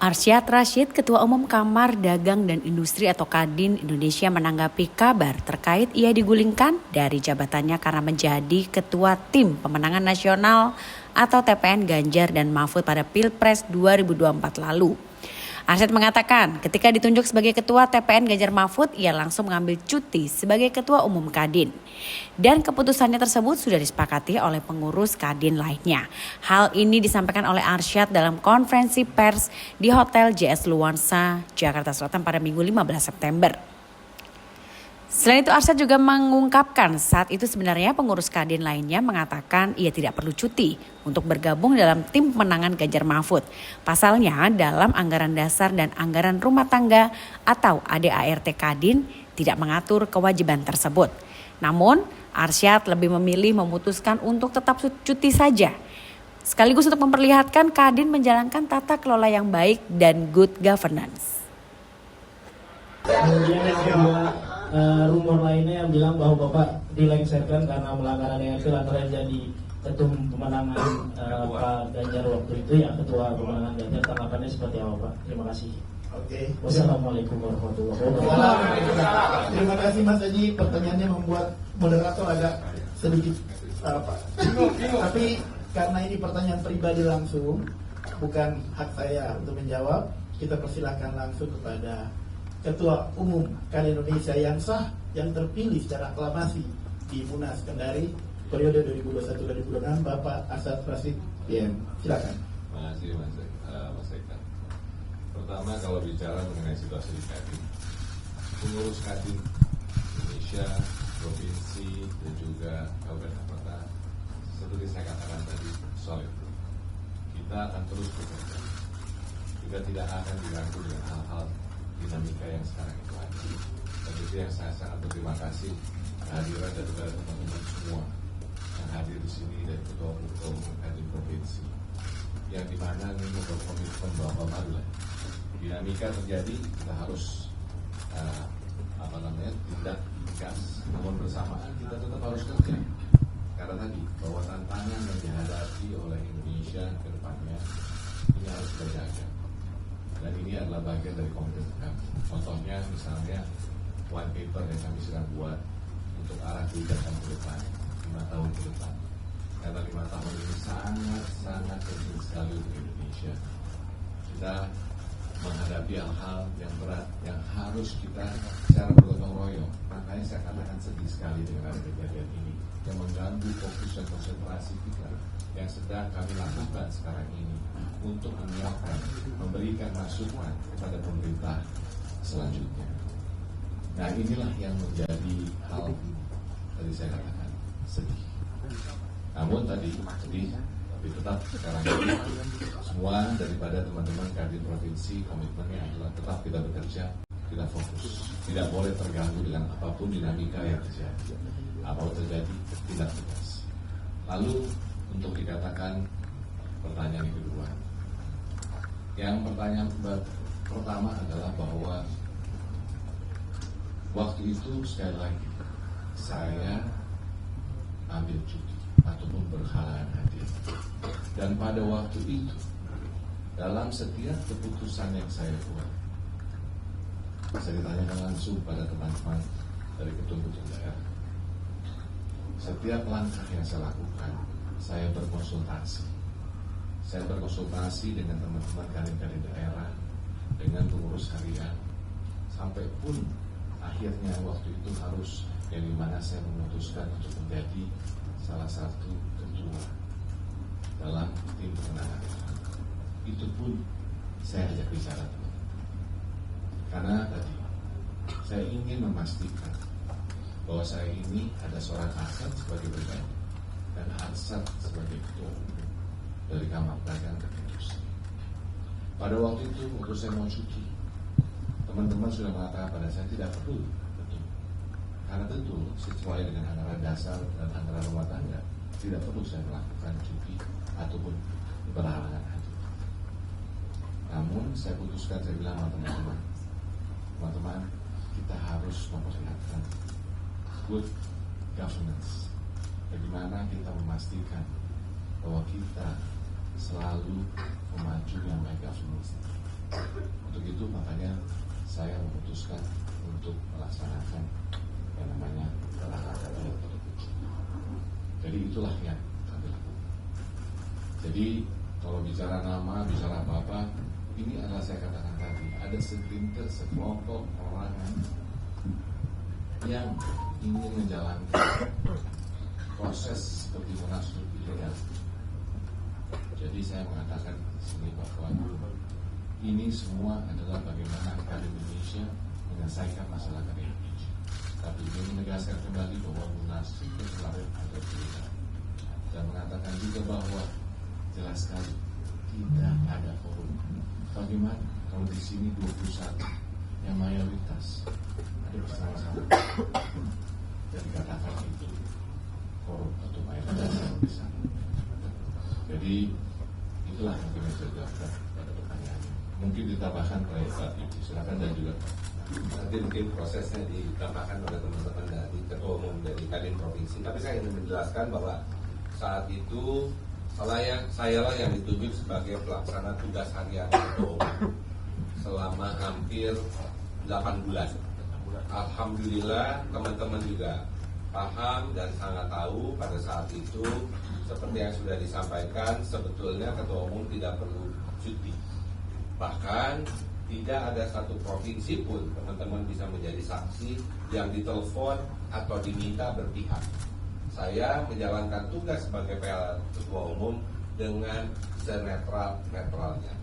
Arsyad Rashid, Ketua Umum Kamar Dagang dan Industri atau Kadin Indonesia menanggapi kabar terkait ia digulingkan dari jabatannya karena menjadi Ketua Tim Pemenangan Nasional atau TPN Ganjar dan Mahfud pada Pilpres 2024 lalu. Arsyad mengatakan ketika ditunjuk sebagai Ketua TPN Ganjar Mahfud, ia langsung mengambil cuti sebagai Ketua Umum Kadin. Dan keputusannya tersebut sudah disepakati oleh pengurus Kadin lainnya. Hal ini disampaikan oleh Arsyad dalam konferensi pers di Hotel JS Luansa, Jakarta Selatan pada Minggu 15 September. Selain itu, Arsyad juga mengungkapkan saat itu sebenarnya pengurus Kadin lainnya mengatakan ia tidak perlu cuti untuk bergabung dalam tim pemenangan Ganjar Mahfud. Pasalnya dalam anggaran dasar dan anggaran rumah tangga atau ADART Kadin tidak mengatur kewajiban tersebut. Namun, Arsyad lebih memilih memutuskan untuk tetap cuti saja. Sekaligus untuk memperlihatkan Kadin menjalankan tata kelola yang baik dan good governance. Kemudian yang kedua, rumor lainnya yang bilang bahwa Bapak dilengsarkan karena melanggar ADART lantaran jadi ketum pemenangan Pak Ganjar waktu itu, ya Ketua Pemenangan Ganjar. Tanggapannya seperti apa, Pak? Terima kasih. Oke. Wassalamualaikum warahmatullahi wabarakatuh. Terima kasih Mas Haji. Pertanyaannya membuat moderator agak sedikit tapi karena ini pertanyaan pribadi langsung, bukan hak saya untuk menjawab, kita persilahkan langsung kepada Ketua Umum Kadin Indonesia yang sah, yang terpilih secara aklamasi di Munas Kendari periode 2021-2026, Bapak Arsyad Rashid PM. Silakan. Terima kasih Mas Eka. Pertama, kalau bicara mengenai situasi di Kadin, pengurus Kadin Indonesia, provinsi dan juga kabupaten kota, seperti saya katakan tadi, solid. Kita akan terus bekerja. Kita tidak akan diganggu dengan hal-hal dinamika yang sekarang itu ada. Dan itu yang saya sangat berterima kasih kehadiran daripada teman-teman semua yang hadir di sini dari ketua umum Kadin provinsi, yang dimana ini berkomitmen bahwa marilah dinamika terjadi, kita harus tindak tegas, namun bersamaan kita tetap harus kerja. Karena tadi bahwa tantangan yang dihadapi oleh Indonesia ke depannya ini harus kita jaga. Dan ini adalah bagian dari komitmen kami. Contohnya misalnya white paper yang kami sedang buat untuk arah kebijakan ke depan 5 tahun ke depan. Karena 5 tahun ini sangat penting sekali untuk Indonesia. Kita menghadapi hal-hal yang berat yang harus kita secara bergotong royong. Makanya saya katakan sedih sekali dengan ada kejadian ini yang mengganggu fokus dan konsentrasi kita yang sedang kami lakukan sekarang ini untuk menyiapkan, memberikan masukan kepada pemerintah selanjutnya. Nah, inilah yang menjadi hal tadi saya katakan sedih. Namun tadi sedih, tapi tetap sekarang ini semua daripada teman-teman Kadin provinsi komitmennya adalah tetap kita bekerja, kita fokus, tidak boleh terganggu dengan apapun dinamika yang terjadi. Apapun terjadi, tidak tegas. Lalu untuk dikatakan pertanyaan yang kedua, yang pertanyaan pertama adalah bahwa waktu itu sekali lagi saya ambil cuti ataupun berhalangan hadir. Dan pada waktu itu dalam setiap keputusan yang saya buat, saya ditanyakan langsung pada teman-teman dari ketum-ketum daerah. Setiap langkah yang saya lakukan, saya berkonsultasi. Saya berkonsultasi dengan teman-teman kadin daerah, dengan pengurus harian, sampai pun akhirnya waktu itu harus yang dimana saya memutuskan untuk menjadi salah satu ketua dalam tim pemenangan. Itu pun saya ajak bicara teman-teman. Karena tadi saya ingin memastikan bahwa saya ini ada seorang Arsyad sebagai pribadi dan Arsyad sebagai ketua umum dari Kamar Dagang dan Industri. Pada waktu itu waktu saya mau cuti, teman-teman sudah mengatakan pada saya tidak perlu, betul. Karena tentu sesuai dengan anggaran dasar dan anggaran rumah tangga, tidak perlu saya melakukan cuti ataupun berhalangan hadir. Namun saya putuskan, saya bilang sama teman-teman, kita harus memperlihatkan good governance. Bagaimana kita memastikan bahwa kita selalu memacu yang baik governance. memutuskan untuk melaksanakan yang namanya olahraga elektronik. Jadi itulah yang kami lakukan. Jadi kalau bicara nama, bicara apa-apa, ini adalah saya katakan tadi, ada segelintir, sekelompok orang yang ingin menjalankan proses seperti munaslup ilegal. Jadi saya mengatakan di sini bahwa ini semua adalah bagaimana Kadin Indonesia menyelesaikan masalah Kadin Indonesia. Tapi ini menegaskan kembali bahwa munaslup itu selalu ada pilihan dan mengatakan juga bahwa jelas sekali tidak ada forum. Bagaimana kalau di sini 21 yang mayoritas ada bersama-sama dan dikatakan itu forum atau mayoritas yang besar. Jadi itulah yang kami jawabkan pada pertanyaannya. Mungkin ditambahkan oleh Pak Ibu, silakan, dan juga nanti mungkin prosesnya ditambahkan oleh teman-teman dari Ketua Umum dari Kadin Provinsi. Tapi saya ingin menjelaskan bahwa saat itu saya lah yang ditunjuk sebagai pelaksana tugas harian Ketua Umum selama hampir 8 bulan. Alhamdulillah teman-teman juga paham dan sangat tahu pada saat itu, seperti yang sudah disampaikan, sebetulnya Ketua Umum tidak perlu cuti. Bahkan tidak ada satu provinsi pun teman-teman bisa menjadi saksi yang ditelepon atau diminta berpihak. Saya menjalankan tugas sebagai PL Ketua Umum dengan senetral-netralnya.